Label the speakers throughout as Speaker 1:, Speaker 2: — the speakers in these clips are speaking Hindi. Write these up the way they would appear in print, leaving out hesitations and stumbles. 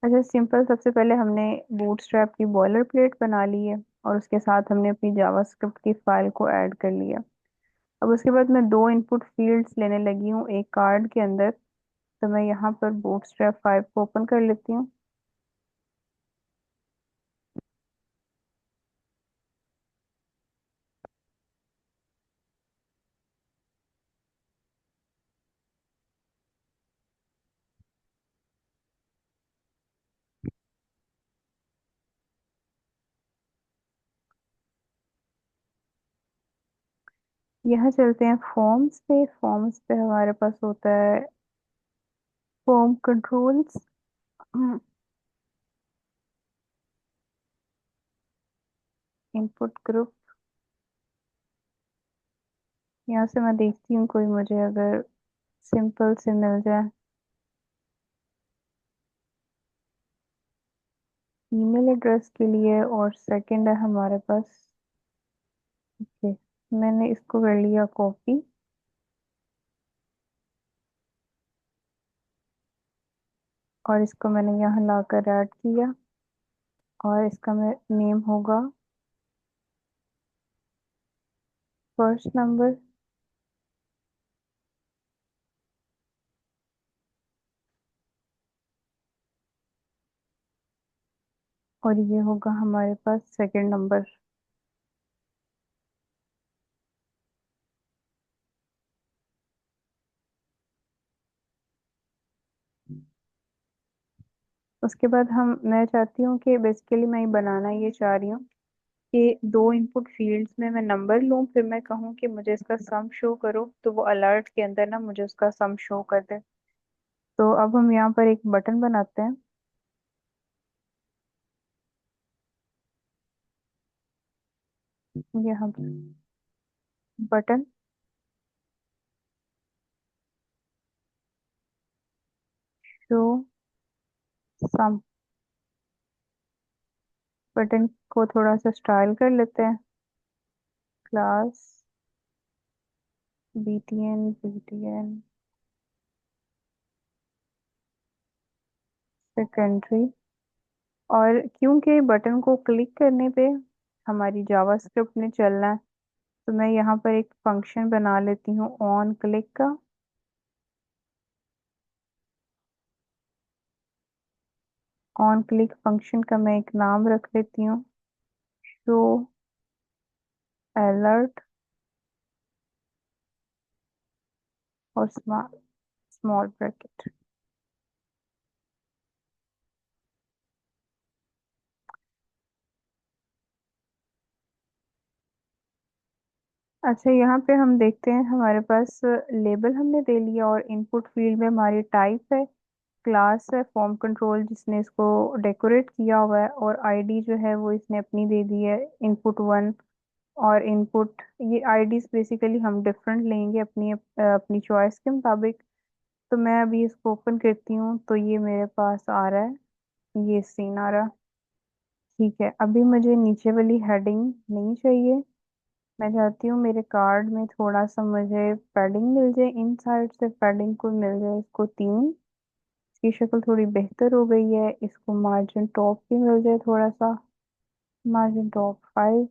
Speaker 1: अच्छा सिंपल, सबसे पहले हमने बूटस्ट्रैप की बॉयलर प्लेट बना ली है और उसके साथ हमने अपनी जावास्क्रिप्ट की फाइल को ऐड कर लिया। अब उसके बाद मैं दो इनपुट फील्ड्स लेने लगी हूँ एक कार्ड के अंदर। तो मैं यहाँ पर बूटस्ट्रैप 5 को ओपन कर लेती हूँ। यहाँ चलते हैं फॉर्म्स पे। फॉर्म्स पे हमारे पास होता है फॉर्म कंट्रोल्स, इनपुट ग्रुप। यहाँ से मैं देखती हूँ कोई मुझे अगर सिंपल से मिल जाए। ईमेल एड्रेस के लिए और सेकंड है हमारे पास। ओके, मैंने इसको कर लिया कॉपी और इसको मैंने यहाँ लाकर ऐड किया और इसका नेम होगा फर्स्ट नंबर। और ये होगा हमारे पास सेकंड नंबर। उसके बाद मैं चाहती हूँ कि बेसिकली मैं ये बनाना ये चाह रही हूँ कि दो इनपुट फील्ड्स में मैं नंबर लूँ, फिर मैं कहूँ कि मुझे इसका सम शो करो तो वो अलर्ट के अंदर ना मुझे उसका सम शो कर दे। तो अब हम यहाँ पर एक बटन बनाते हैं। यहाँ बटन शो सम, बटन को थोड़ा सा स्टाइल कर लेते हैं। Class btn btn secondary. और क्योंकि बटन को क्लिक करने पे हमारी जावास्क्रिप्ट ने चलना है, तो मैं यहाँ पर एक फंक्शन बना लेती हूँ ऑन क्लिक का। ऑन क्लिक फंक्शन का मैं एक नाम रख लेती हूँ, शो अलर्ट और स्मॉल स्मॉल ब्रैकेट। अच्छा यहाँ पे हम देखते हैं हमारे पास लेबल हमने दे लिया और इनपुट फील्ड में हमारी टाइप है, क्लास है फॉर्म कंट्रोल जिसने इसको डेकोरेट किया हुआ है, और आईडी जो है वो इसने अपनी दे दी है इनपुट 1 और इनपुट। ये आईडीज बेसिकली हम डिफरेंट लेंगे अपनी अपनी चॉइस के मुताबिक। तो मैं अभी इसको ओपन करती हूँ तो ये मेरे पास आ रहा है, ये सीन आ रहा। ठीक है, अभी मुझे नीचे वाली हेडिंग नहीं चाहिए। मैं चाहती हूँ मेरे कार्ड में थोड़ा सा मुझे पैडिंग मिल जाए, इन साइड से पैडिंग को मिल जाए इसको 3। इसकी शक्ल थोड़ी बेहतर हो गई है। इसको मार्जिन टॉप भी मिल जाए थोड़ा सा, मार्जिन टॉप 5।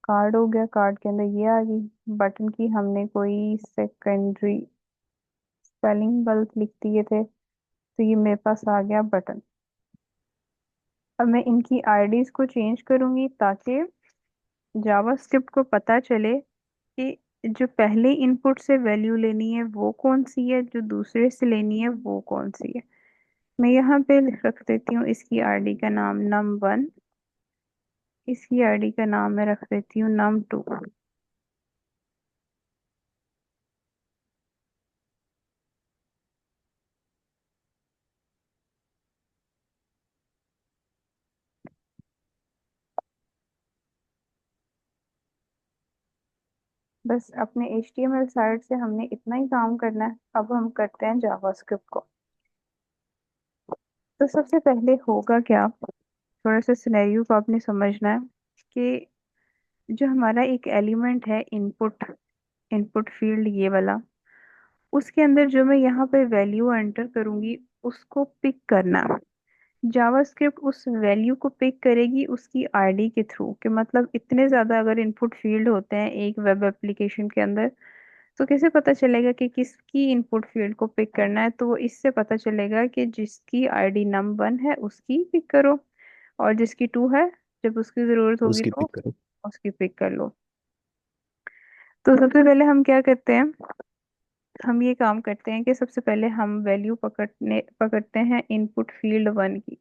Speaker 1: कार्ड हो गया, कार्ड के अंदर ये आ गई। बटन की हमने कोई सेकेंडरी स्पेलिंग गलत लिख दिए थे, तो ये मेरे पास आ गया बटन। अब मैं इनकी आईडीज को चेंज करूंगी ताकि जावास्क्रिप्ट को पता चले कि जो पहले इनपुट से वैल्यू लेनी है वो कौन सी है, जो दूसरे से लेनी है वो कौन सी है। मैं यहाँ पे रख देती हूँ इसकी आईडी का नाम num1, इसकी आईडी का नाम मैं रख देती हूँ num2। बस अपने HTML साइट से हमने इतना ही काम करना है। अब हम करते हैं जावास्क्रिप्ट को। तो सबसे पहले होगा क्या, थोड़ा सा सिनेरियो को आपने समझना है कि जो हमारा एक एलिमेंट है इनपुट, इनपुट फील्ड ये वाला, उसके अंदर जो मैं यहाँ पे वैल्यू एंटर करूंगी उसको पिक करना है। जावास्क्रिप्ट उस वैल्यू को पिक करेगी उसकी आईडी के थ्रू, कि मतलब इतने ज्यादा अगर इनपुट फील्ड होते हैं एक वेब एप्लीकेशन के अंदर, तो कैसे पता चलेगा कि किसकी इनपुट फील्ड को पिक करना है? तो वो इससे पता चलेगा कि जिसकी आईडी num1 है उसकी पिक करो, और जिसकी 2 है जब उसकी जरूरत होगी
Speaker 2: उसकी
Speaker 1: तो
Speaker 2: पिक करो।
Speaker 1: उसकी पिक कर लो। तो सबसे पहले हम क्या करते हैं, हम ये काम करते हैं कि सबसे पहले हम वैल्यू पकड़ते हैं इनपुट फील्ड 1 की।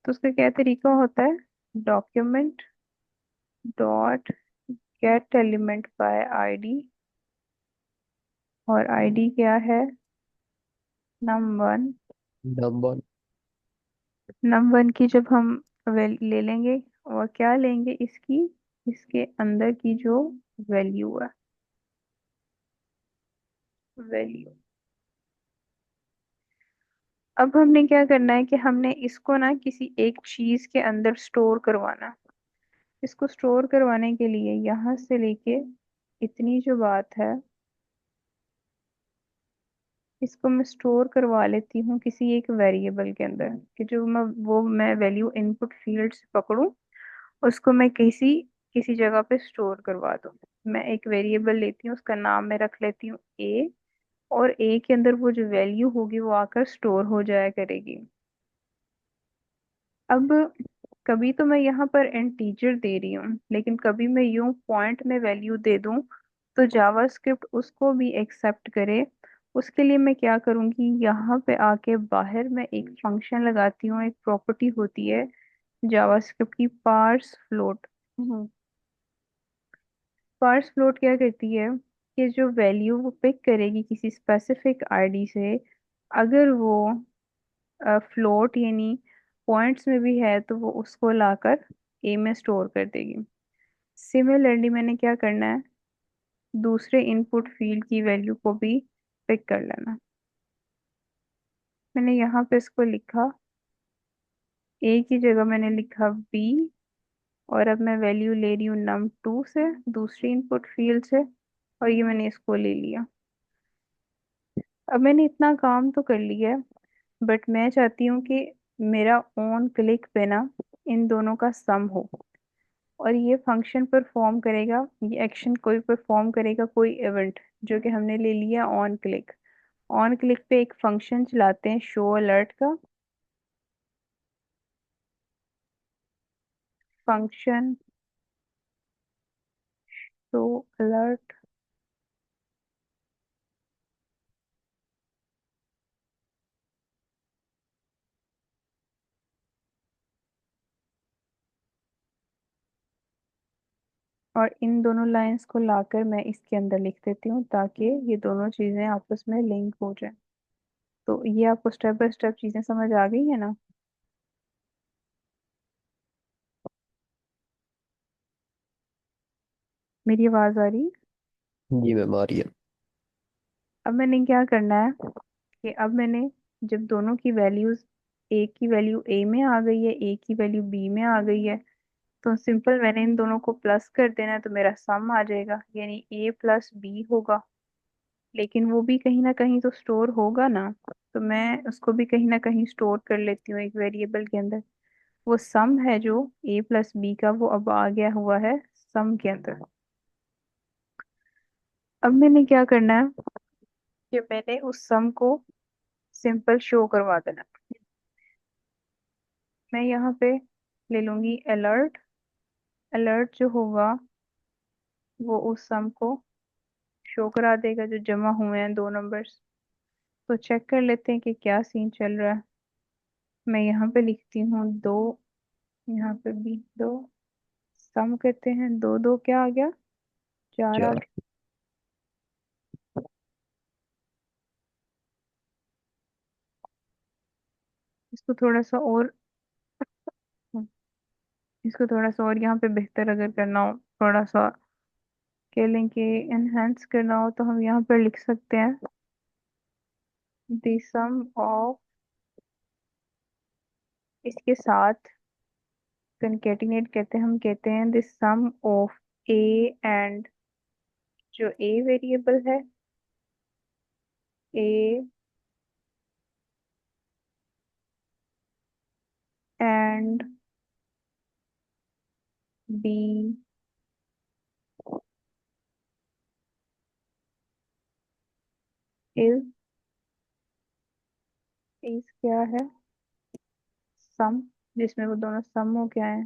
Speaker 1: तो उसका क्या तरीका होता है, document dot gate element by ID, और आईडी क्या है, num1।
Speaker 2: नंबर।
Speaker 1: num1 की जब हम ले लेंगे, और क्या लेंगे इसकी, इसके अंदर की जो वैल्यू है, वैल्यू। अब हमने क्या करना है कि हमने इसको ना किसी एक चीज के अंदर स्टोर करवाना। इसको स्टोर करवाने के लिए यहाँ से लेके इतनी जो बात है, इसको मैं स्टोर करवा लेती हूँ किसी एक वेरिएबल के अंदर, कि जो मैं वैल्यू इनपुट फील्ड से पकड़ूं, उसको मैं किसी किसी जगह पे स्टोर करवा दूँ। मैं एक वेरिएबल लेती हूँ, उसका नाम मैं रख लेती हूँ ए, और ए के अंदर वो जो वैल्यू होगी वो आकर स्टोर हो जाया करेगी। अब कभी तो मैं यहाँ पर इंटीजर दे रही हूँ, लेकिन कभी मैं यूं पॉइंट में वैल्यू दे दूँ तो जावास्क्रिप्ट उसको भी एक्सेप्ट करे। उसके लिए मैं क्या करूँगी, यहाँ पे आके बाहर मैं एक फंक्शन लगाती हूँ, एक प्रॉपर्टी होती है जावास्क्रिप्ट की, पार्स फ्लोट। पार्स फ्लोट क्या करती है कि जो वैल्यू वो पिक करेगी किसी स्पेसिफिक आईडी से, अगर वो फ्लोट यानी पॉइंट्स में भी है तो वो उसको लाकर ए में स्टोर कर देगी। सिमिलरली मैंने क्या करना है, दूसरे इनपुट फील्ड की वैल्यू को भी पिक कर लेना। मैंने यहाँ पे इसको लिखा, ए की जगह मैंने लिखा बी, और अब मैं वैल्यू ले रही हूँ num2 से, दूसरी इनपुट फील्ड से, और ये मैंने इसको ले लिया। अब मैंने इतना काम तो कर लिया है, बट मैं चाहती हूँ कि मेरा ऑन क्लिक पे ना इन दोनों का सम हो, और ये फंक्शन परफॉर्म करेगा, ये एक्शन कोई परफॉर्म करेगा, कोई इवेंट जो कि हमने ले लिया ऑन क्लिक। ऑन क्लिक पे एक फंक्शन चलाते हैं शो अलर्ट का, फंक्शन शो अलर्ट। और इन दोनों लाइंस को लाकर मैं इसके अंदर लिख देती हूँ ताकि ये दोनों चीजें आपस में लिंक हो जाए। तो ये आपको स्टेप बाय स्टेप चीजें समझ आ गई है ना? मेरी आवाज आ रही है?
Speaker 2: जी मैम आ रही है।
Speaker 1: अब मैंने क्या करना है कि अब मैंने जब दोनों की वैल्यूज, ए की वैल्यू ए में आ गई है, ए की वैल्यू बी में आ गई है, तो सिंपल मैंने इन दोनों को प्लस कर देना है तो मेरा सम आ जाएगा, यानी ए प्लस बी होगा। लेकिन वो भी कहीं ना कहीं तो स्टोर होगा ना, तो मैं उसको भी कहीं ना कहीं स्टोर कर लेती हूँ एक वेरिएबल के अंदर। वो सम है जो ए प्लस बी का, वो अब आ गया हुआ है सम के अंदर। अब मैंने क्या करना है कि मैंने उस सम को सिंपल शो करवा देना। मैं यहाँ पे ले लूंगी अलर्ट। अलर्ट जो होगा वो उस सम को शो करा देगा जो जमा हुए हैं दो नंबर्स। तो चेक कर लेते हैं कि क्या सीन चल रहा है। मैं यहाँ पे लिखती हूँ 2, यहाँ पे भी 2, सम करते हैं, दो दो क्या आ गया, 4 आ
Speaker 2: चार।
Speaker 1: गया। इसको थोड़ा सा और, इसको थोड़ा सा और यहाँ पे बेहतर अगर करना हो, थोड़ा सा कह लें कि एनहेंस करना हो, तो हम यहाँ पर लिख सकते हैं द सम ऑफ, इसके साथ कंकेटिनेट कहते हैं, हम कहते हैं the sum of A and, जो ए वेरिएबल है, A and B is is क्या है, सम, जिसमें वो दोनों सम हो क्या है।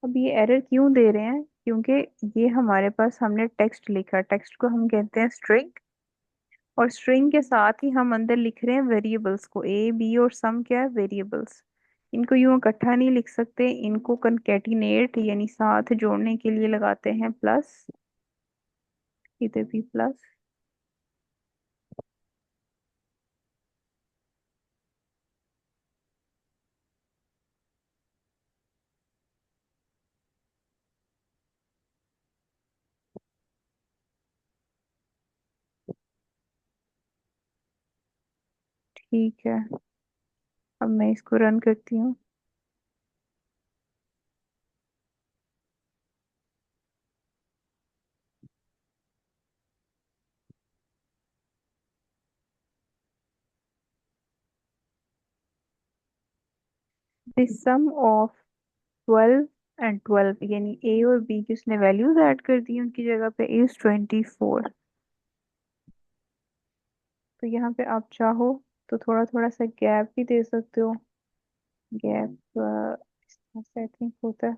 Speaker 1: अब ये एरर क्यों दे रहे हैं, क्योंकि ये हमारे पास हमने टेक्स्ट लिखा, टेक्स्ट को हम कहते हैं स्ट्रिंग, और स्ट्रिंग के साथ ही हम अंदर लिख रहे हैं वेरिएबल्स को, ए बी और सम क्या है, वेरिएबल्स। इनको यूं इकट्ठा नहीं लिख सकते, इनको कंकेटिनेट यानी साथ जोड़ने के लिए लगाते हैं प्लस, इधर भी प्लस। ठीक है, अब मैं इसको रन करती हूँ। द सम ऑफ 12 एंड 12, यानी ए और बी की उसने वैल्यूज ऐड कर दी उनकी जगह पे, इज 24। तो यहाँ पे आप चाहो तो थोड़ा थोड़ा सा गैप भी दे सकते हो, गैप इस तरह से आई थिंक होता है।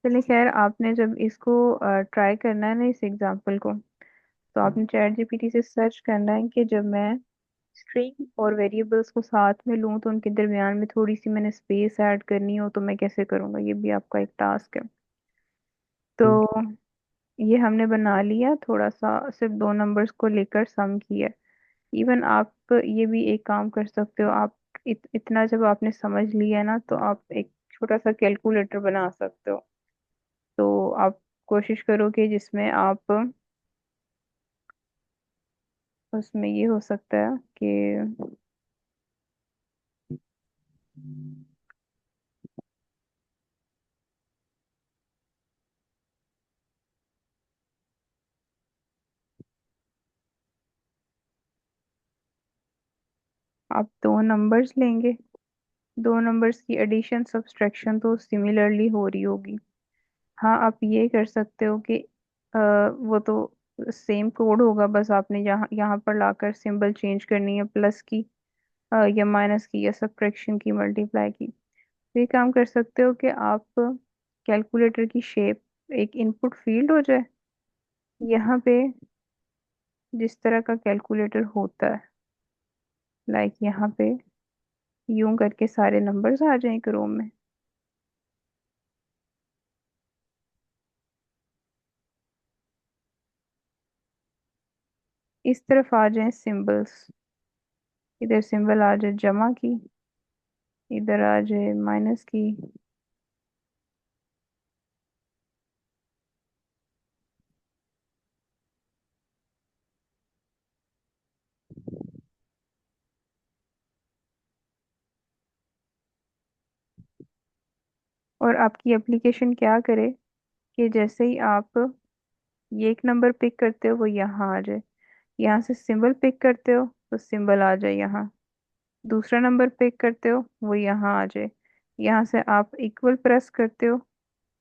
Speaker 1: चलिए खैर, आपने जब इसको ट्राई करना है ना इस एग्जाम्पल को, तो आपने चैट जीपीटी से सर्च करना है कि जब मैं स्ट्रिंग और वेरिएबल्स को साथ में लूँ तो उनके दरमियान में थोड़ी सी मैंने स्पेस ऐड करनी हो तो मैं कैसे करूँगा, ये भी आपका एक टास्क है। तो ये हमने बना लिया, थोड़ा सा सिर्फ दो नंबर्स को लेकर सम किया। इवन आप ये भी एक काम कर सकते हो, आप इतना जब आपने समझ लिया ना, तो आप एक छोटा सा कैलकुलेटर बना सकते हो। तो आप कोशिश करो कि जिसमें आप, उसमें ये हो सकता है कि आप दो नंबर्स लेंगे, दो नंबर्स की एडिशन सब्सट्रैक्शन तो सिमिलरली हो रही होगी। हाँ, आप ये कर सकते हो कि वो तो सेम कोड होगा, बस आपने यहाँ यहाँ पर लाकर सिंबल चेंज करनी है, प्लस की या माइनस की या सब्ट्रैक्शन की, मल्टीप्लाई की। तो ये काम कर सकते हो कि आप कैलकुलेटर की शेप एक इनपुट फील्ड हो जाए, यहाँ पे जिस तरह का कैलकुलेटर होता है, लाइक यहाँ पे यूं करके सारे नंबर्स आ जाएं एक रो में, इस तरफ आ जाएं सिंबल्स, इधर सिंबल आ जाए जमा की, इधर आ जाए माइनस की। और आपकी एप्लीकेशन क्या करे कि जैसे ही आप ये एक नंबर पिक करते हो वो यहाँ आ जाए, यहाँ से सिंबल पिक करते हो तो सिंबल आ जाए यहाँ, दूसरा नंबर पिक करते हो वो यहाँ आ जाए, यहाँ से आप इक्वल प्रेस करते हो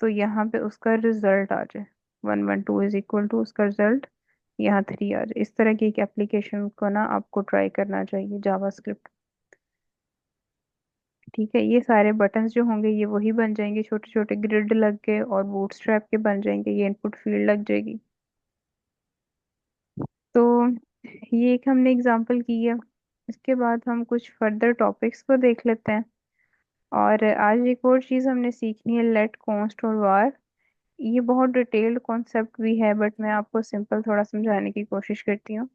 Speaker 1: तो यहाँ पे उसका रिजल्ट आ जाए, 112 इज इक्वल टू उसका रिजल्ट यहाँ 3 आ जाए। इस तरह की एक एप्लीकेशन को ना आपको ट्राई करना चाहिए जावास्क्रिप्ट। ठीक है, ये सारे बटन्स जो होंगे ये वही बन जाएंगे, छोटे छोटे ग्रिड लग के और बूटस्ट्रैप के बन जाएंगे, ये इनपुट फील्ड लग जाएगी। तो ये एक हमने एग्जांपल की है। इसके बाद हम कुछ फर्दर टॉपिक्स को देख लेते हैं। और आज एक और चीज़ हमने सीखनी है, लेट, कॉन्स्ट और वार। ये बहुत डिटेल्ड कॉन्सेप्ट भी है, बट मैं आपको सिंपल थोड़ा समझाने की कोशिश करती हूँ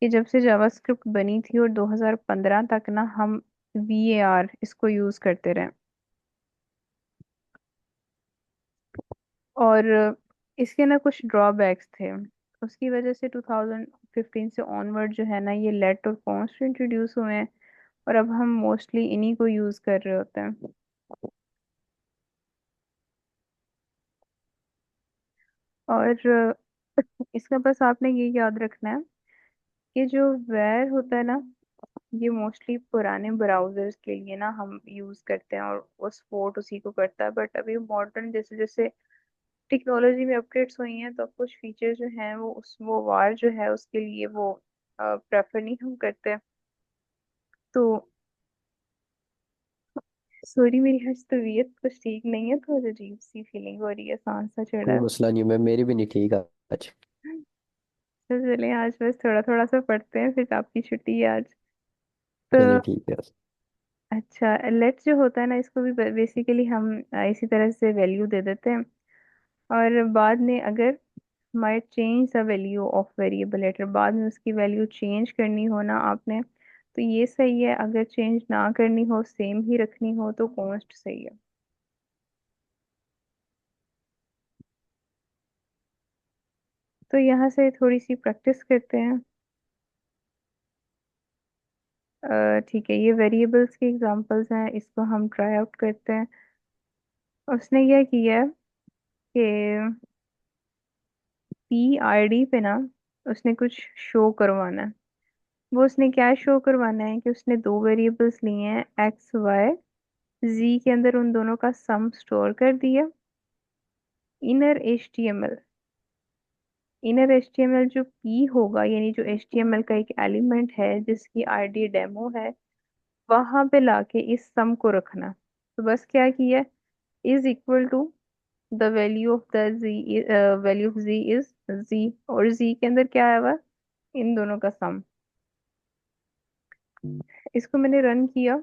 Speaker 1: कि जब से जावास्क्रिप्ट बनी थी और 2015 तक ना हम VAR इसको यूज़ करते रहे। और इसके ना कुछ ड्रॉबैक्स थे। उसकी वजह से 2015 से ऑनवर्ड जो है ना, ये लेट और कॉन्स्ट इंट्रोड्यूस हुए हैं। और अब हम मोस्टली इन्हीं को यूज कर रहे होते हैं। और इसका बस आपने ये याद रखना है कि जो वेर होता है ना, ये मोस्टली पुराने ब्राउजर्स के लिए ना हम यूज करते हैं, और वो सपोर्ट उसी को करता है। बट अभी मॉडर्न जैसे जैसे टेक्नोलॉजी में अपडेट्स हुई हैं, तो अब कुछ फीचर जो हैं वो वार जो है उसके लिए वो प्रेफर नहीं हम करते। तो सॉरी, मेरी आज तबीयत कुछ ठीक नहीं है, तो अजीब सी फीलिंग हो रही है, सांस सा चढ़ा
Speaker 2: कोई
Speaker 1: है।
Speaker 2: मसला नहीं है, मैं मेरी भी नहीं ठीक आज।
Speaker 1: तो चलिए आज बस थोड़ा थोड़ा सा पढ़ते हैं, फिर आपकी छुट्टी है आज। तो
Speaker 2: चलिए ठीक है।
Speaker 1: अच्छा, लेट जो होता है ना, इसको भी बेसिकली हम इसी तरह से वैल्यू दे देते हैं। और बाद में अगर might change the value of variable later, बाद में उसकी वैल्यू चेंज करनी हो ना आपने, तो ये सही है। अगर चेंज ना करनी हो, सेम ही रखनी हो, तो कॉन्स्ट सही है। तो यहाँ से थोड़ी सी प्रैक्टिस करते हैं। ठीक है, ये वेरिएबल्स की एग्जांपल्स हैं, इसको हम ट्राई आउट करते हैं। उसने क्या किया है कि पी आई डी पे ना उसने कुछ शो करवाना है। वो उसने क्या शो करवाना है कि उसने दो वेरिएबल्स लिए हैं, एक्स वाई। जी के अंदर उन दोनों का सम स्टोर कर दिया। Inner H T M L, inner H T M L जो पी होगा, यानी जो एच टी एम एल का एक एलिमेंट है जिसकी आईडी डेमो है, वहां पे लाके इस सम को रखना। तो बस क्या किया, is equal to the value of the G, value of G is G, और जी के अंदर क्या आया हुआ, इन दोनों का सम। इसको मैंने रन किया,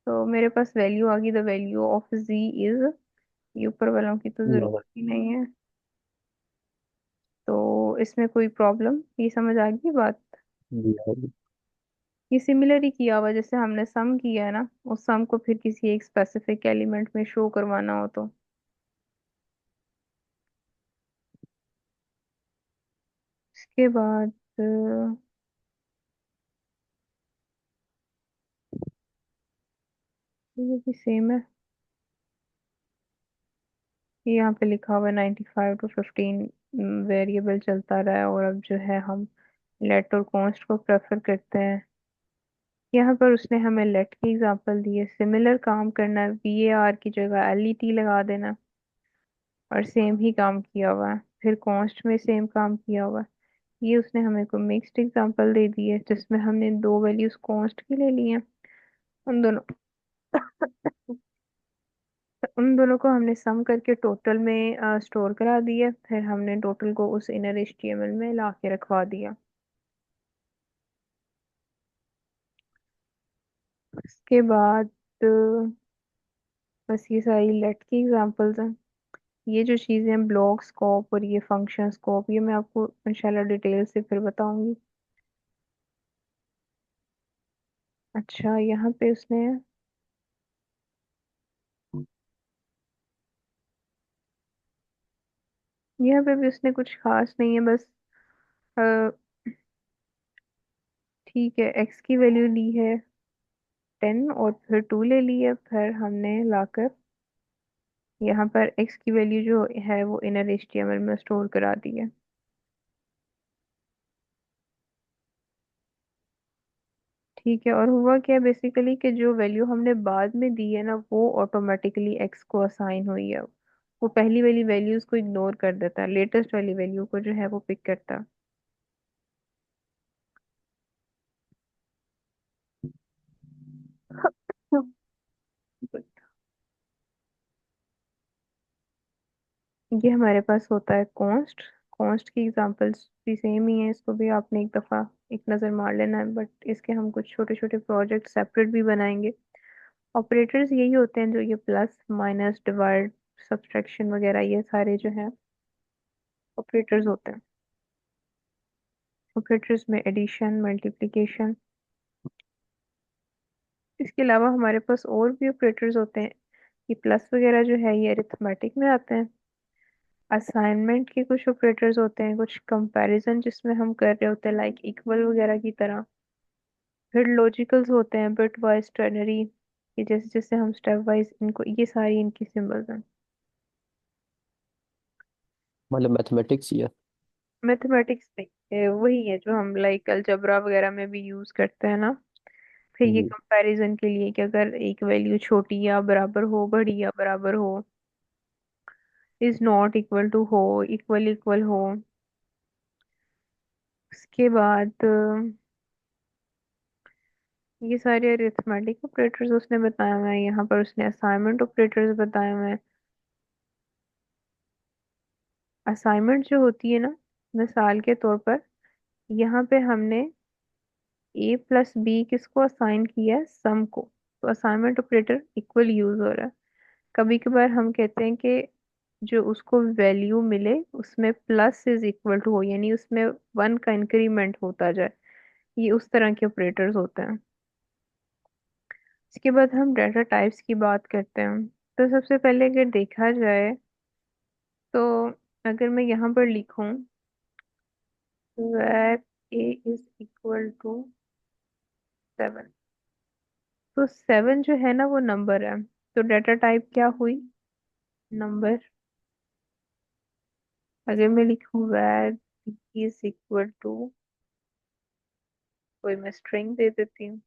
Speaker 1: तो मेरे पास वैल्यू आ गई, the value of G is, ये ऊपर वालों की तो
Speaker 2: हाँ,
Speaker 1: जरूरत ही नहीं है। तो इसमें कोई प्रॉब्लम, ये समझ आ गई बात।
Speaker 2: जी हाँ जी।
Speaker 1: ये सिमिलर ही किया हुआ जैसे हमने सम किया है ना, उस सम को फिर किसी एक स्पेसिफिक एलिमेंट में शो करवाना हो तो। इसके बाद ये भी सेम है। ये यहाँ पे लिखा हुआ है 95 to 15 वेरिएबल चलता रहा है, और अब जो है हम लेट और कॉन्स्ट को प्रेफर करते हैं। यहाँ पर उसने हमें लेट की एग्जांपल दी है, सिमिलर काम करना है, वी ए आर की जगह एल ई टी लगा देना, और सेम ही काम किया हुआ है। फिर कॉन्स्ट में सेम काम किया हुआ है। ये उसने हमें को मिक्स्ड एग्जांपल दे दी है, जिसमें हमने दो वैल्यूज कॉन्स्ट की ले ली हैं। उन दोनों उन दोनों को हमने सम करके टोटल में स्टोर करा दिया, फिर हमने टोटल को उस इनर एचटीएमएल में ला के रखवा दिया। उसके बाद बस ये सारी लेट की एग्जांपल्स हैं। ये जो चीज़ें हैं, ब्लॉक स्कोप और ये फंक्शन स्कोप, ये मैं आपको इंशाल्लाह डिटेल से फिर बताऊंगी। अच्छा, यहाँ पे उसने, यहाँ पे भी उसने कुछ खास नहीं है, बस अ, ठीक है, एक्स की वैल्यू ली है 10, और फिर 2 ले ली है, फिर हमने लाकर यहाँ पर एक्स की वैल्यू जो है वो इनर एचटीएमएल में स्टोर करा दी है। ठीक है, और हुआ क्या बेसिकली कि जो वैल्यू हमने बाद में दी है ना, वो ऑटोमेटिकली एक्स को असाइन हुई है। वो पहली वाली वैल्यूज को इग्नोर कर देता है, लेटेस्ट वाली वैल्यू को जो है वो पिक करता है। ये हमारे पास होता है कॉन्स्ट। कॉन्स्ट की एग्जांपल्स भी सेम ही है, इसको भी आपने एक दफ़ा एक नज़र मार लेना है, बट इसके हम कुछ छोटे छोटे प्रोजेक्ट सेपरेट भी बनाएंगे। ऑपरेटर्स यही होते हैं, जो ये प्लस माइनस डिवाइड सब्ट्रैक्शन वगैरह, ये सारे जो हैं ऑपरेटर्स होते हैं। ऑपरेटर्स में एडिशन, मल्टीप्लिकेशन, इसके अलावा हमारे पास और भी ऑपरेटर्स होते हैं। ये प्लस वगैरह जो है ये अरिथमेटिक में आते हैं। असाइनमेंट के कुछ ऑपरेटर्स होते हैं, कुछ कंपैरिजन जिसमें हम कर रहे होते हैं लाइक इक्वल वगैरह की तरह। फिर लॉजिकल्स होते हैं बिट वाइज टर्नरी, कि जैसे जैसे हम स्टेप वाइज इनको, ये सारी इनकी सिंबल्स हैं।
Speaker 2: मतलब मैथमेटिक्स ही है।
Speaker 1: मैथमेटिक्स में वही है जो हम लाइक अलजबरा वगैरह में भी यूज करते हैं ना। फिर ये
Speaker 2: हम्म,
Speaker 1: कंपैरिजन के लिए कि अगर एक वैल्यू छोटी या बराबर हो, बड़ी या बराबर हो, इज नॉट इक्वल टू हो, इक्वल इक्वल हो। उसके बाद ये सारे अरिथमेटिक ऑपरेटर्स उसने बताए हुए हैं, यहाँ पर उसने असाइनमेंट ऑपरेटर्स बताए हुए हैं। असाइनमेंट जो होती है ना, मिसाल के तौर पर यहाँ पे हमने a प्लस बी किसको असाइन किया है, सम को। तो असाइनमेंट ऑपरेटर इक्वल यूज हो रहा है। कभी कभार हम कहते हैं कि जो उसको वैल्यू मिले उसमें प्लस इज इक्वल टू हो, यानी उसमें वन का इंक्रीमेंट होता जाए। ये उस तरह के ऑपरेटर्स होते हैं। इसके बाद हम डाटा टाइप्स की बात करते हैं। तो सबसे पहले अगर देखा जाए तो अगर मैं यहाँ पर लिखूं where a is equal to 7, तो 7 जो है ना वो नंबर है। तो डाटा टाइप क्या हुई, नंबर। अगर मैं लिखूं where b is equal to, कोई मैं स्ट्रिंग दे देती हूँ।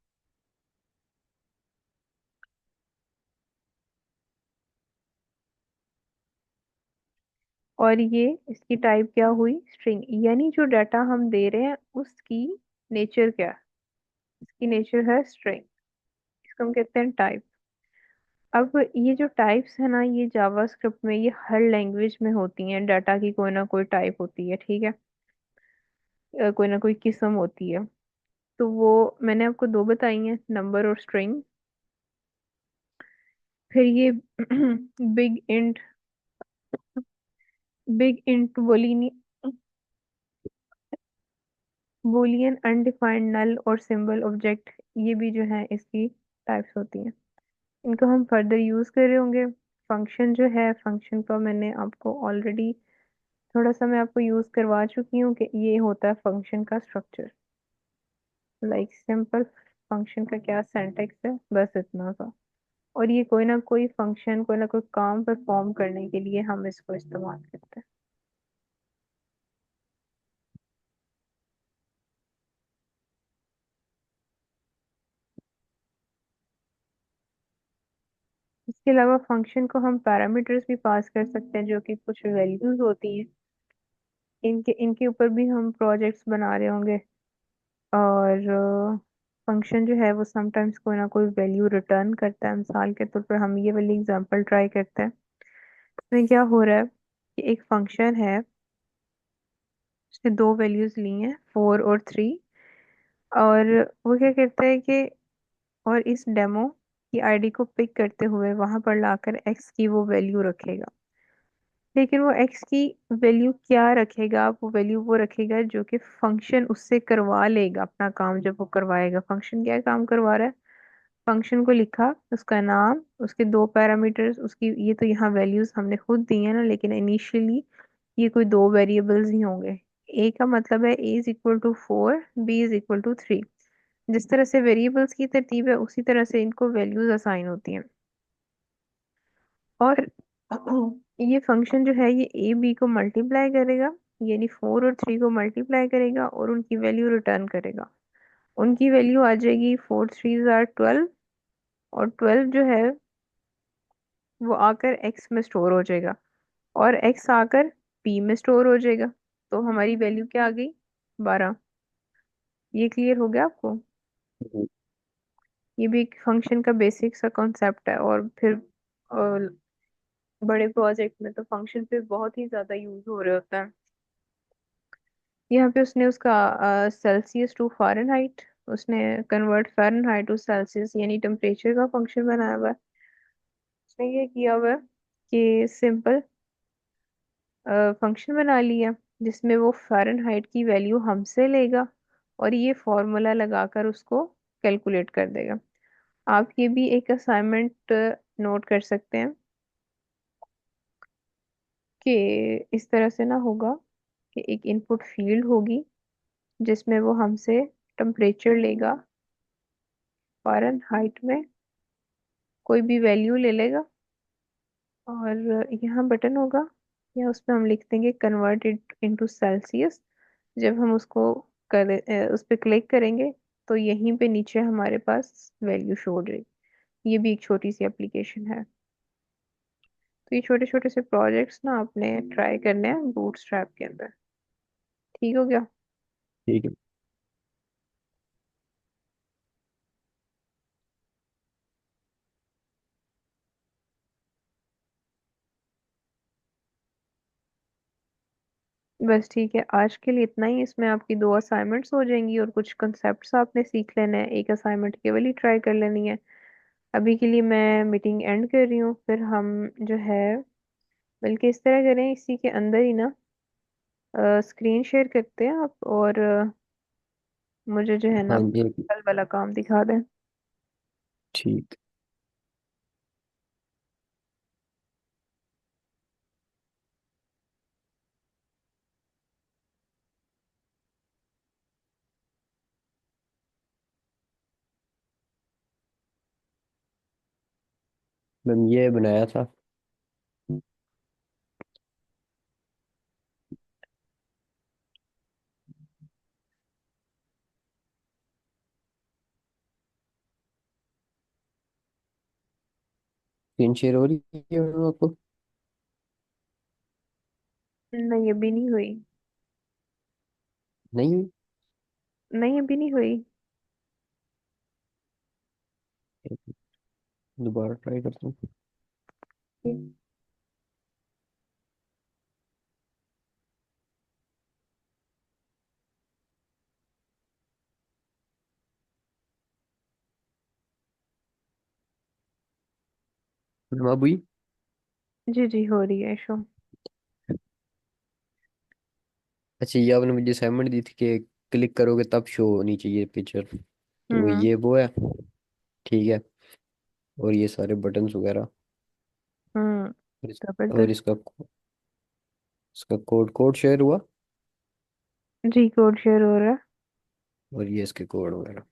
Speaker 1: और ये इसकी टाइप क्या हुई, स्ट्रिंग। यानी जो डाटा हम दे रहे हैं उसकी नेचर क्या है, इसकी नेचर है स्ट्रिंग। इसको हम कहते हैं टाइप। अब ये जो टाइप्स है ना, ये जावास्क्रिप्ट में, ये हर लैंग्वेज में होती हैं। डाटा की कोई ना कोई टाइप होती है, ठीक है। कोई ना कोई किस्म होती है। तो वो मैंने आपको दो बताई हैं, नंबर और स्ट्रिंग। फिर ये big int, big int boolean, undefined, null और सिंबल ऑब्जेक्ट, ये भी जो है इसकी टाइप्स होती हैं। इनको हम फर्दर यूज कर रहे होंगे। फंक्शन जो है, फंक्शन का मैंने आपको ऑलरेडी थोड़ा सा मैं आपको यूज करवा चुकी हूँ कि ये होता है फंक्शन का स्ट्रक्चर। लाइक सिंपल फंक्शन का क्या सिंटेक्स है, बस इतना सा। और ये कोई ना कोई फंक्शन, कोई ना कोई काम परफॉर्म करने के लिए हम इसको इस्तेमाल करते हैं। इसके अलावा फंक्शन को हम पैरामीटर्स भी पास कर सकते हैं, जो कि कुछ वैल्यूज होती हैं। इनके इनके ऊपर भी हम प्रोजेक्ट्स बना रहे होंगे। और फंक्शन जो है वो समटाइम्स कोई ना कोई वैल्यू रिटर्न करता है। मिसाल के तौर पर हम ये वाली एग्जांपल ट्राई करते हैं। इसमें क्या हो रहा है कि एक फंक्शन है, उसने दो वैल्यूज ली हैं, 4 और 3। और वो क्या करता है कि, और इस डेमो की आईडी को पिक करते हुए वहां पर लाकर एक्स की वो वैल्यू रखेगा। लेकिन वो एक्स की वैल्यू क्या रखेगा, वो वैल्यू वो रखेगा जो कि फंक्शन उससे करवा लेगा अपना काम। जब वो करवाएगा, फंक्शन क्या काम करवा रहा है, फंक्शन को लिखा, उसका नाम, उसके दो पैरामीटर्स, उसकी ये तो यहाँ वैल्यूज हमने खुद दी है ना, लेकिन इनिशियली ये कोई दो वेरिएबल्स ही होंगे। ए का मतलब है a is equal to 4, b is equal to 3। जिस तरह से वेरिएबल्स की तरतीब है उसी तरह से इनको वैल्यूज असाइन होती हैं। और ये फंक्शन जो है ये ए बी को मल्टीप्लाई करेगा, यानी 4 और 3 को मल्टीप्लाई करेगा और उनकी वैल्यू रिटर्न करेगा। उनकी वैल्यू आ जाएगी 4 3 जार 12। और 12 जो है वो आकर एक्स में स्टोर हो जाएगा, और एक्स आकर पी में स्टोर हो जाएगा। तो हमारी वैल्यू क्या आ गई, 12। ये क्लियर हो गया आपको।
Speaker 2: हम्म,
Speaker 1: ये भी एक फंक्शन का बेसिक सा कॉन्सेप्ट है। और फिर बड़े प्रोजेक्ट में तो फंक्शन पे बहुत ही ज्यादा यूज हो रहे होता है। यहाँ पे उसने उसका सेल्सियस टू फ़ारेनहाइट, उसने कन्वर्ट फ़ारेनहाइट टू सेल्सियस यानी टेम्परेचर का फंक्शन बनाया हुआ है। उसने ये किया हुआ है कि सिंपल फंक्शन बना लिया जिसमें वो फ़ारेनहाइट की वैल्यू हमसे लेगा और ये फॉर्मूला लगाकर उसको कैलकुलेट कर देगा। आप ये भी एक असाइनमेंट नोट कर सकते हैं। कि इस तरह से ना होगा कि एक इनपुट फील्ड होगी जिसमें वो हमसे टेम्परेचर लेगा, फ़ारेनहाइट में कोई भी वैल्यू ले लेगा, और यहाँ बटन होगा, या उसमें हम लिख देंगे कन्वर्ट इट इनटू सेल्सियस। जब हम उसको उस पर क्लिक करेंगे तो यहीं पे नीचे हमारे पास वैल्यू शो हो जाएगी। ये भी एक छोटी सी एप्लीकेशन है। तो ये छोटे छोटे से प्रोजेक्ट्स ना आपने ट्राई करने हैं बूटस्ट्रैप के अंदर। ठीक हो गया।
Speaker 2: ठीक है।
Speaker 1: बस ठीक है, आज के लिए इतना ही। इसमें आपकी दो असाइनमेंट्स हो जाएंगी और कुछ कंसेप्ट्स आपने सीख लेने हैं। एक असाइनमेंट केवल ही ट्राई कर लेनी है। अभी के लिए मैं मीटिंग एंड कर रही हूँ, फिर हम जो है, बल्कि इस तरह करें, इसी के अंदर ही ना स्क्रीन शेयर करते हैं आप, और मुझे जो है ना
Speaker 2: हाँ जी।
Speaker 1: कल वाला काम दिखा दें।
Speaker 2: ठीक। मैम ये बनाया था। स्क्रीन शेयर हो रही है मैम आपको?
Speaker 1: नहीं अभी नहीं हुई।
Speaker 2: नहीं हुई?
Speaker 1: नहीं अभी नहीं हुई।
Speaker 2: दोबारा ट्राई करता हूँ। मैम अब हुई?
Speaker 1: जी जी हो रही है शो।
Speaker 2: अच्छा, ये आपने मुझे असाइनमेंट दी थी कि क्लिक करोगे तब शो होनी चाहिए पिक्चर। तो
Speaker 1: हम्म।
Speaker 2: ये वो है। ठीक है। और ये सारे बटन्स वगैरह।
Speaker 1: हम्म।
Speaker 2: और, और
Speaker 1: जबरदस्त।
Speaker 2: इसका कोड कोड शेयर हुआ।
Speaker 1: जी कोड शेयर हो रहा है।
Speaker 2: और ये इसके कोड वगैरह।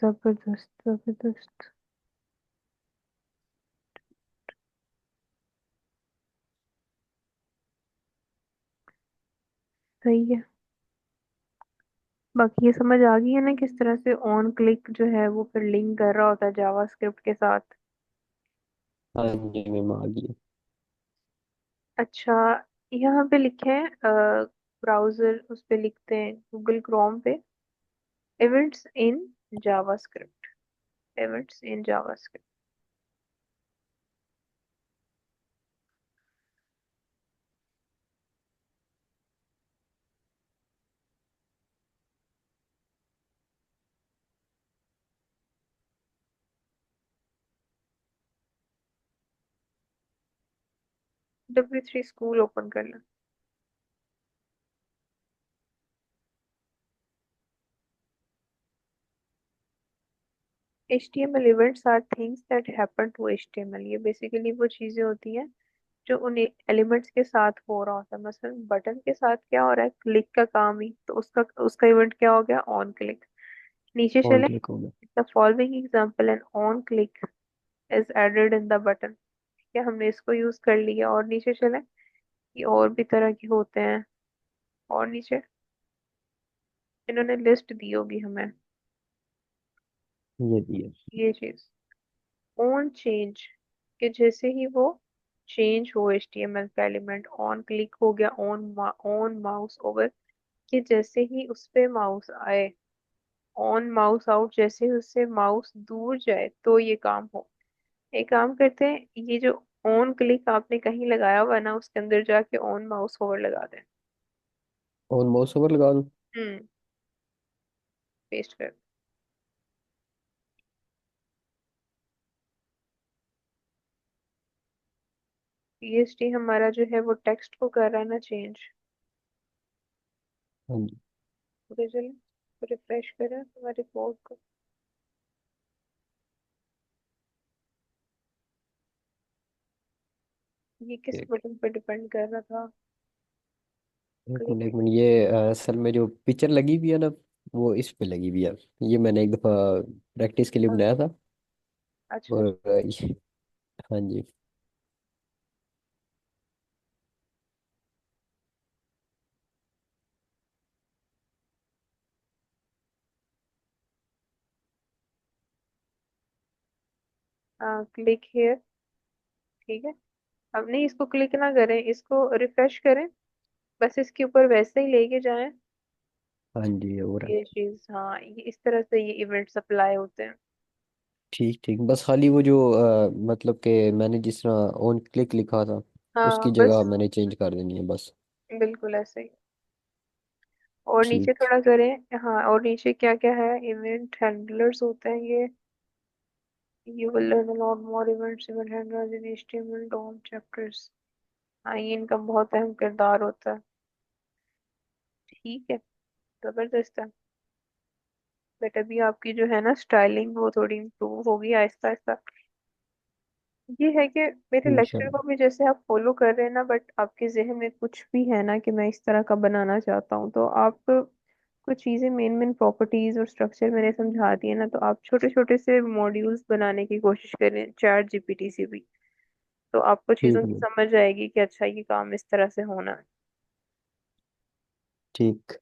Speaker 1: जबरदस्त जबरदस्त। सही है। बाकी ये समझ आ गई है ना किस तरह से ऑन क्लिक जो है वो फिर लिंक कर रहा होता है जावास्क्रिप्ट के साथ।
Speaker 2: हाँ जी मैम आ गई।
Speaker 1: अच्छा, यहाँ पे लिखे हैं ब्राउजर, उस पे लिखते हैं गूगल क्रोम पे, events in JavaScript, events in JavaScript. W3 school open कर लें। HTML events are things that happen to HTML। ये बेसिकली वो चीजें होती हैं जो उन एलिमेंट्स के साथ हो रहा होता है। मसलन बटन के साथ क्या हो रहा है, क्लिक का काम ही, तो उसका उसका इवेंट क्या हो गया, ऑन क्लिक। नीचे
Speaker 2: ऑन
Speaker 1: चले,
Speaker 2: क्लिक हो गया।
Speaker 1: The following example and on click is added in the button. क्या हमने इसको यूज कर लिया, और नीचे चले, ये और भी तरह के होते हैं। और नीचे इन्होंने लिस्ट दी होगी हमें,
Speaker 2: ये दिया।
Speaker 1: ये चीज ऑन चेंज, कि जैसे ही वो चेंज हो HTML का एलिमेंट, ऑन क्लिक हो गया, ऑन माउस ओवर, कि जैसे ही उस पे माउस आए, ऑन माउस आउट, जैसे ही उससे माउस दूर जाए तो ये काम हो। एक काम करते हैं, ये जो ऑन क्लिक आपने कहीं लगाया हुआ है ना, उसके अंदर जाके ऑन माउस ओवर लगा दें।
Speaker 2: ऑन माउस ओवर लगा दूं?
Speaker 1: पेस्ट कर। PhD हमारा जो है वो टेक्स्ट को कर रहा है ना चेंज।
Speaker 2: हाँ जी।
Speaker 1: ओके चलिए रिफ्रेश करें हमारे कोड को। ये किस
Speaker 2: एक
Speaker 1: बटन पे डिपेंड कर रहा था?
Speaker 2: एक मिनट
Speaker 1: क्लिक।
Speaker 2: एक मिनट, ये असल में जो पिक्चर लगी हुई है ना, वो इस पे लगी हुई है। ये मैंने एक दफ़ा प्रैक्टिस के लिए बनाया था।
Speaker 1: अच्छा।
Speaker 2: और हाँ जी।
Speaker 1: Click here. ठीक है। अब नहीं, इसको क्लिक ना करें, इसको रिफ्रेश करें। बस इसके ऊपर वैसे ही लेके जाएं।
Speaker 2: हाँ जी, और
Speaker 1: ये चीज, हाँ, ये इस तरह से ये इवेंट्स अप्लाई होते हैं।
Speaker 2: ठीक ठीक, बस खाली वो जो मतलब कि मैंने जिस तरह ऑन क्लिक लिखा था,
Speaker 1: हाँ
Speaker 2: उसकी जगह
Speaker 1: बस।
Speaker 2: मैंने चेंज कर देनी है बस।
Speaker 1: बिल्कुल ऐसे ही। और नीचे
Speaker 2: ठीक।
Speaker 1: थोड़ा करें, हाँ, और नीचे क्या क्या है, इवेंट हैंडलर्स होते हैं ये। You will learn a lot more events event handlers in HTML DOM chapters। हाँ, ये इनका बहुत अहम किरदार होता है। ठीक है। जबरदस्त है। बट अभी आपकी जो है ना स्टाइलिंग, वो थोड़ी इम्प्रूव होगी आहिस्ता आहिस्ता। ये है कि मेरे लेक्चर
Speaker 2: इंशाल्लाह।
Speaker 1: को भी जैसे आप फॉलो कर रहे हैं ना, बट आपके जहन में कुछ भी है ना कि मैं इस तरह का बनाना चाहता हूँ, तो आप कुछ चीजें, मेन मेन प्रॉपर्टीज और स्ट्रक्चर मैंने समझा दिए ना, तो आप छोटे छोटे से मॉड्यूल्स बनाने की कोशिश करें चैट जीपीटी से भी। तो आपको
Speaker 2: ठीक
Speaker 1: चीजों की
Speaker 2: है।
Speaker 1: समझ आएगी कि अच्छा ये काम इस तरह से होना है।
Speaker 2: ठीक।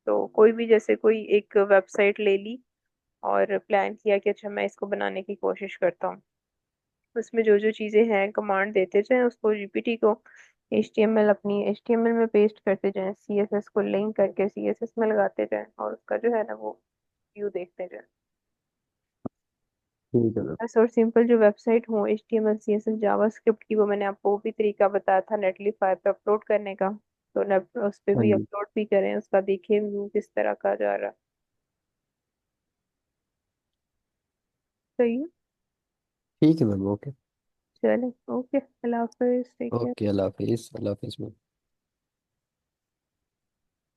Speaker 1: तो कोई भी जैसे कोई एक वेबसाइट ले ली और प्लान किया कि अच्छा मैं इसको बनाने की कोशिश करता हूँ, उसमें जो जो चीजें हैं कमांड देते जाएं उसको, जीपीटी को। HTML, अपनी HTML में पेस्ट करते जाएं, CSS को लिंक करके CSS में लगाते जाएं, और उसका जो है ना वो व्यू देखते जाएं।
Speaker 2: ठीक है मैम।
Speaker 1: बस, और सिंपल जो वेबसाइट हो HTML CSS जावास्क्रिप्ट की, वो मैंने आपको वो भी तरीका बताया था नेटलीफाई पे अपलोड करने का। तो नेट उस पे
Speaker 2: हाँ
Speaker 1: भी
Speaker 2: जी।
Speaker 1: अपलोड भी करें, उसका देखिए व्यू किस तरह का जा रहा है। सही है।
Speaker 2: ठीक है मैम, ओके।
Speaker 1: चले, ओके, अल्लाह हाफिज, टेक केयर।
Speaker 2: ओके, अल्लाह हाफिज़, अल्लाह हाफिज़ मैम।